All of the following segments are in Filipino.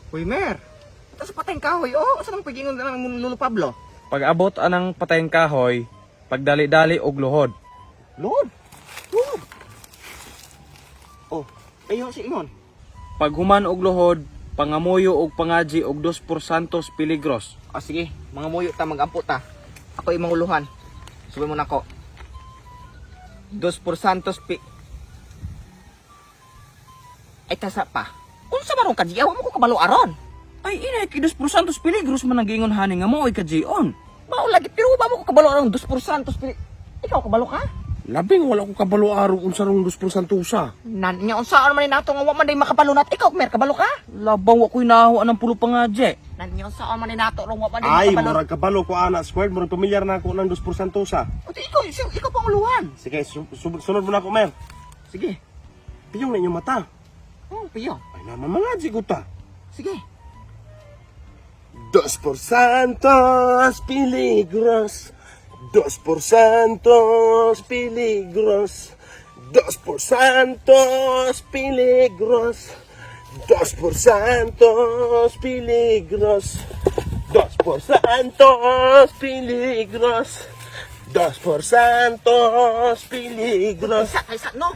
Uy, Mer. Ito sa patayang kahoy, oh. Saan ang pagingon na ng Lolo Pablo? Pag abot anang patayang kahoy, pagdali-dali og luhod. Lord. Lord. Oh, ayo si Ingon. Pag human og luhod, pangamuyo og pangaji og 2% peligros. Ah, sige. Mga muyo ta, mag-ampo ta. Ako imong uluhan. Subay mo na ko. 2% Ay, tasa pa. Unsa ba ron kadyaw mo ko kabalo aron? Ay inay kay 2% peligros man nagingon hani nga mo ay kajion. Mao lagi pero ba mo ko kabalo aron 2% Ikaw kabalo ka? Labing wala ko kabalo araw unsa rong 2% usa. Nan nya unsaan man ni nato nga wa man day makapalunat. Ikaw Mer kabalo ka? Labaw ako'y naho anang pulo pangaji. Nan nya unsaan man ni nato rong wa man day Ay, makapalunat. murag kabalo ko ana squared, murag pamilyar na ako ng 2% usa. Uti ikaw pang uluhan. Sige, sunod mo na ako, Mer. Sige. Piyong na inyong mata. Oh, piyo. Ay naman mga jiguta. Sige. 2% peligros. 2% peligros. 2% peligros. 2% peligros. 2% peligros. 2% peligros. Kaysa, no?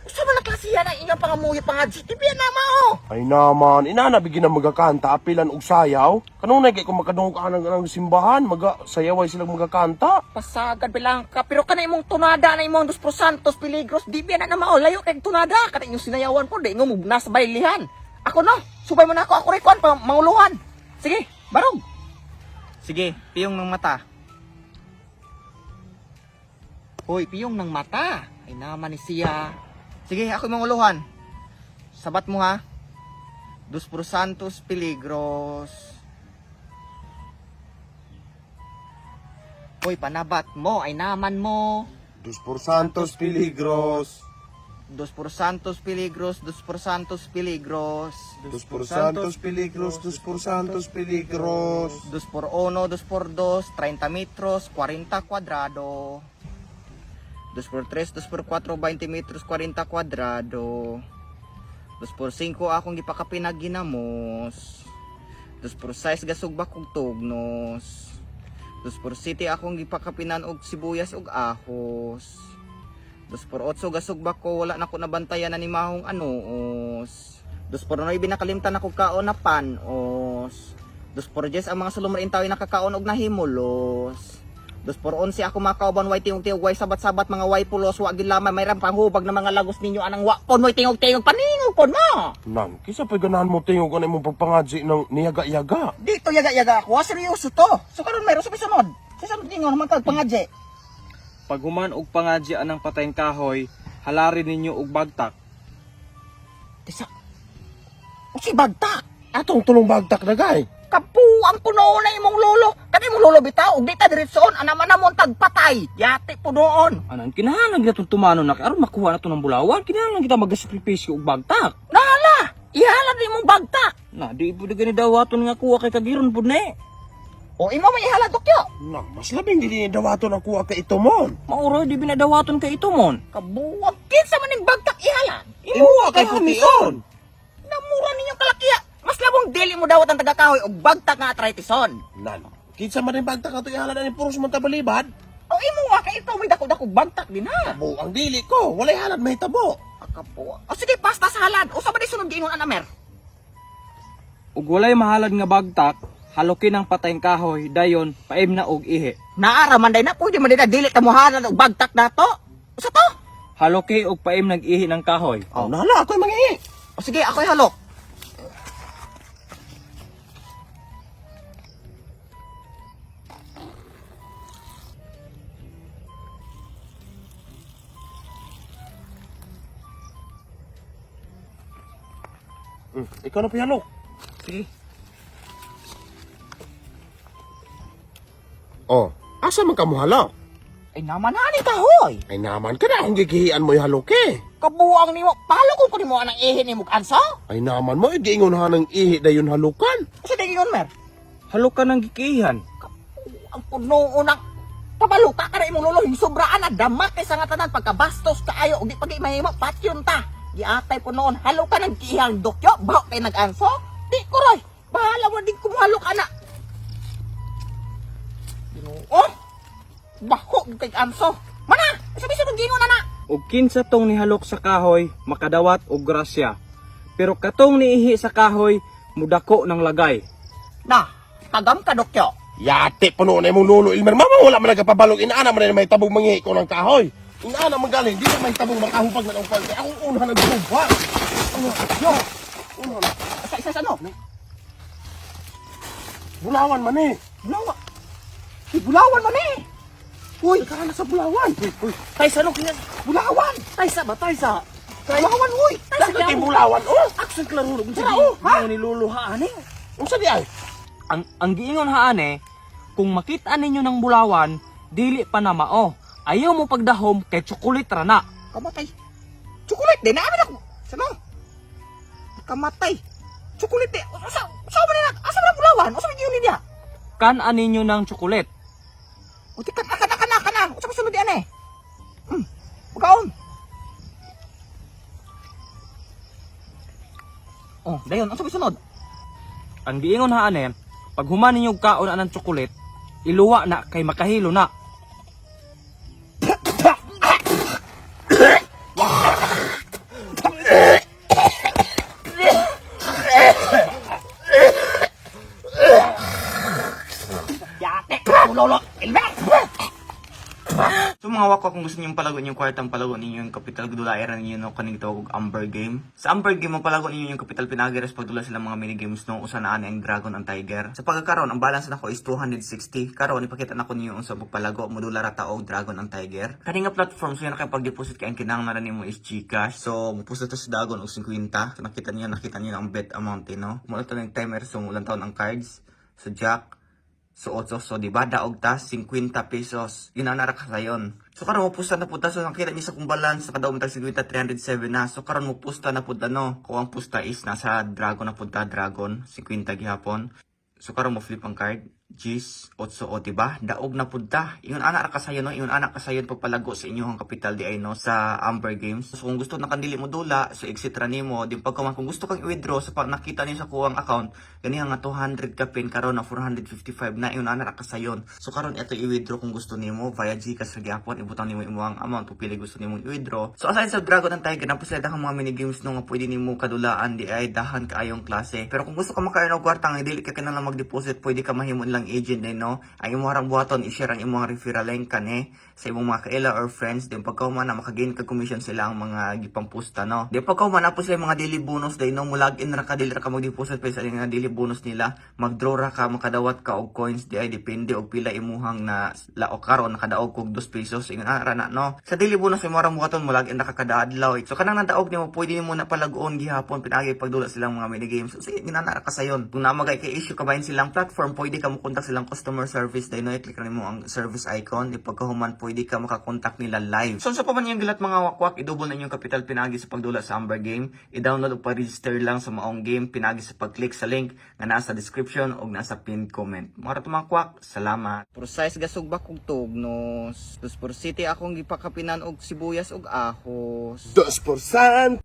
Usa man na klase yan ang inyong pangamuyo pangadji. Tibiyan na mao. Ay naman, inanabigin na magakanta, apilan og sayaw. Kanunay kay kung makadungog ka ng simbahan, sayaway silang magakanta. Pasagad bilang ka. Pero kana imong tunada na imong 2% peligros. Di biyan na mao. Layo kay tunada. Kana inyong sinayawan po. Di nga mo nasa baylihan. Ako no. Subay mo na ako. Ako rekuan pa manguluhan. Sige. Barog. Sige. Piyong ng mata. Hoy, piyong ng mata. Ay naman ni siya. Sige, ako yung manguluhan. Sabat mo ha. 2% peligros. Hoy, panabat mo. Ay naman mo. 2% peligros. 2% peligros, 2% peligros. 2% peligros, 2% peligros. 2 por 1, 2 por 2, 30 metros, 40 cuadrado. 2 por 3, 2 por 4, 20 metros, 40 cuadrado. 2 por 5, akong gipakapinag ginamos. 2 por 6, gasugba kog tugnos. 2 por 7, akong gipakapinan og sibuyas og ahos. 2 por 8, gasugba ko, wala na ko nabantayan na ni mahong anuos. 2 por 9, nakalimtan ako kaon na panos. 2 por 10, ang mga sulumrain tawi nakakaon og nahimulos. 2 por 11, ako makauban way tingog-tingog, way sabat-sabat, mga way pulos, wa gilaman, may rampang-hubag na mga lagos ninyo, anang wa pon way tingog-tingog, paningog pon mo. Nan, kisa pa'y ganahan mo tingog ka na imong pagpangadji ng niyaga-yaga. Dito yaga-yaga ako, seryoso to. So karon mayroon sa sunod. Sa sunod ninyo naman tag pangadje. Pag human og pangaji anang patayang kahoy, halari ninyo og bagtak. Tisa. O si bagtak. Atong tulong bagtak na gay. Kapuang puno na imong lolo. Kani imong lolo bitaw, og di ta diretsoon, anama namon tagpatay. Yate punoon. Anan kinahanglan kita tumano na aron makuha na to ng bulawan, kinahanglan kita magasakripisyo og bagtak. Nala, ihalad imong bagtak. Na di pud gani dawaton nga kuha kay kagiron pud ni. O imo may ihalad dokyo. Nan, mas labing dili dawaton ako ka ito mon. Mauro di binadawaton kay ito mon. Kabuang kinsa man ning bagtak ihalad. Imuha kay putiyon. Namura ninyong kalakiya. Mas labong dili mo dawat ang tagakahoy og bagtak nga arthritis-on. Nan, kinsa man rin bagtak ato ihalad ni puros man tabalibad. O imo nga kay ito may dako-dako bagtak din ha. Tabo ang dili ko, walay halad may tabo. Akapuang. O sige, pasta sa halad. Usa ba di sunod giingon anamer? Ug walay mahalad nga bagtak, halukin ang patayang kahoy dayon paim na og ihi. Naara man day na pwede man day na dili ta mo halad og bagtak dato. Usa to? Haluki og paim nag-ihi ng kahoy. Oh, nala ako'y mangi. O sige, ako'y halok. Ikaw na piyalo. Sige. Oh, asa man ka mo halak? Ay naman ani kahoy. Ay naman ka na, kung gigihian mo yung halok eh. Kabuang nimo, palok ko nimo anang ihi nimo ansa? Ay naman mo, giingon ha ng ihi dayon halukan. Usa day giingon mer? Halukan ng gikihan. Ang puno unang pabaluka ka na imong lolo sobraan na damak kay sa nga tanan pagkabastos kaayo ug di pagi mahimo patyon ta. Giatay po noon halo ka ng kihang dokyo, bawo kay nag-anso? Di ko roy. mo di kumuhalok ana. Oh! Baho kay anso. Mana? Sabi sa gingon ana. Ug kinsa tong nihalok sa kahoy makadawat og grasya. Pero katong niihi sa kahoy mudako ng lagay. Na, tagam ka dokyo. Yate puno na mong nulo Ilmer. Mama wala man nagapabalog inaana man na may tabong mangi ko ng kahoy. Inaana man galing di na may tabong makahupag na ng palde. Ako una nagbuba. Yo. Una. Sa ano? Bulawan man eh. Bulawan. Bulawan man eh. Uy, kana sa Bulawan. Uy, Tay sa ano kaya? Bulawan. Tay sa ba? Tay sa. Bulawan uy. Tay sa kay Bulawan oh. Akson klaro kung Tara, oh, ha? niluluhaan eh. Unsa di ay? Ang giingon haane, kung makita ninyo ng bulawan, dili pa na mao. Ayaw mo pagdahom kay tsokolit ra na. Kamatay. Chocolate din namin ako. Sama. Kamatay. Chocolate din. Asa ba nila? Asa ba bulawan? Asa ba yun niya? Kan-an ninyo ng tsokolit. O di kana. Asa ba sunod yan eh? Pagkaon. Oh, dayon, asa ba sunod? Ang giingon haane, pag human ninyo og kaon anang tsokolit, iluwa na kay makahilo na. Yate. Lolo. Ilmer. So mga wako, kung gusto niyo palago yung kwartang palago ninyo yung kapital dulairan ninyo no kaning tawag og Amber Game. Sa Amber Game mo palago ninyo yung kapital pinagiras pagdula sila mga mini games no usa na ani ang Dragon ang Tiger. Sa pagkakaroon ang balance nako is 260. Karon ipakita nako ninyo unsa pagpalago modula ra ta og Dragon ang Tiger. Kani nga platform so yan kay pag-deposit kay ang kinahanglan nimo is GCash. So mupusta ta sa Dragon og 50. So nakita niyo ang bet amount no. Mo ito ng timer so ulang taon ang cards. So Jack So, 8, so, di ba, daog ta, 50 pesos. Yun ang narak sayon. So, karon mo pusta na puta. So, nakita niyo sa kung balance, sa kadaog matag 50, 307 na. So, karon mo pusta na puta, no? Kung ang pusta is nasa Dragon na puta, Dragon, 50 gihapon. So, karon mo flip ang card. Gis, 8, o, diba? Daog na punta. Ingon anak ka sayo, no? Ingon anak ka sayo pagpalago sa inyong kapital di ay, no? Sa Amber Games. So, kung gusto na kandili mo dula, so, exit ra nimo. Di pagkaman, kung gusto kang i-withdraw, so, pag nakita niyo sa kuwang account, ganihan nga 200 ka pin, karon na 455 na, ingon anak ka sayon. So, karon ito i-withdraw kung gusto nimo via Gcash sa gyapon, ibutang nimo imong amount, kung pili gusto nimo i-withdraw. So, aside sa Dragon and Tiger, napos sila mga mini-games no, nga pwede nimo kadulaan, di ay, dahan kaayong klase. Pero kung gusto ka makaroon ng kwartang, dili ka kinala mag-deposit, pwede ka mahimon lang agent din, no? Ang imong harang buhaton i-share ang imong referral link kani sa imong mga kaila or friends din pagkauman na makagain ka commission sila ang mga gipampusta no. Di pagkauman na po sila mga daily bonus day no mo login ra ka dili ra ka mag-deposit pa sa mga daily bonus nila mag-draw ra ka makadawat ka og coins di ay depende og pila imuhang na laok karon nakadaog kog 2 pesos ingon ra na no. Sa daily bonus imong harang buhaton mo login ra ka kada adlaw. So kanang nadaog nimo pwede nimo na palaguon gihapon pinagi pagdula silang mga mini games. So sige ginana ra ka sayon. Kung namagay kay issue kabahin silang platform pwede ka mo kontak silang customer service dahil no, i-click na mo ang service icon. Di pagkahuman, pwede ka makakontakt nila live. So, sa pa man yung gilat mga wakwak, i-double na yung kapital pinagi sa pagdula sa Amber Game. I-download o pa-register lang sa maong game pinagi sa pag-click sa link na nasa description o nasa pinned comment. Mga mga kwak, salamat. Precise gasog ba kog tugnos. 2% akong gipakapinan og sibuyas og ahos. 2%.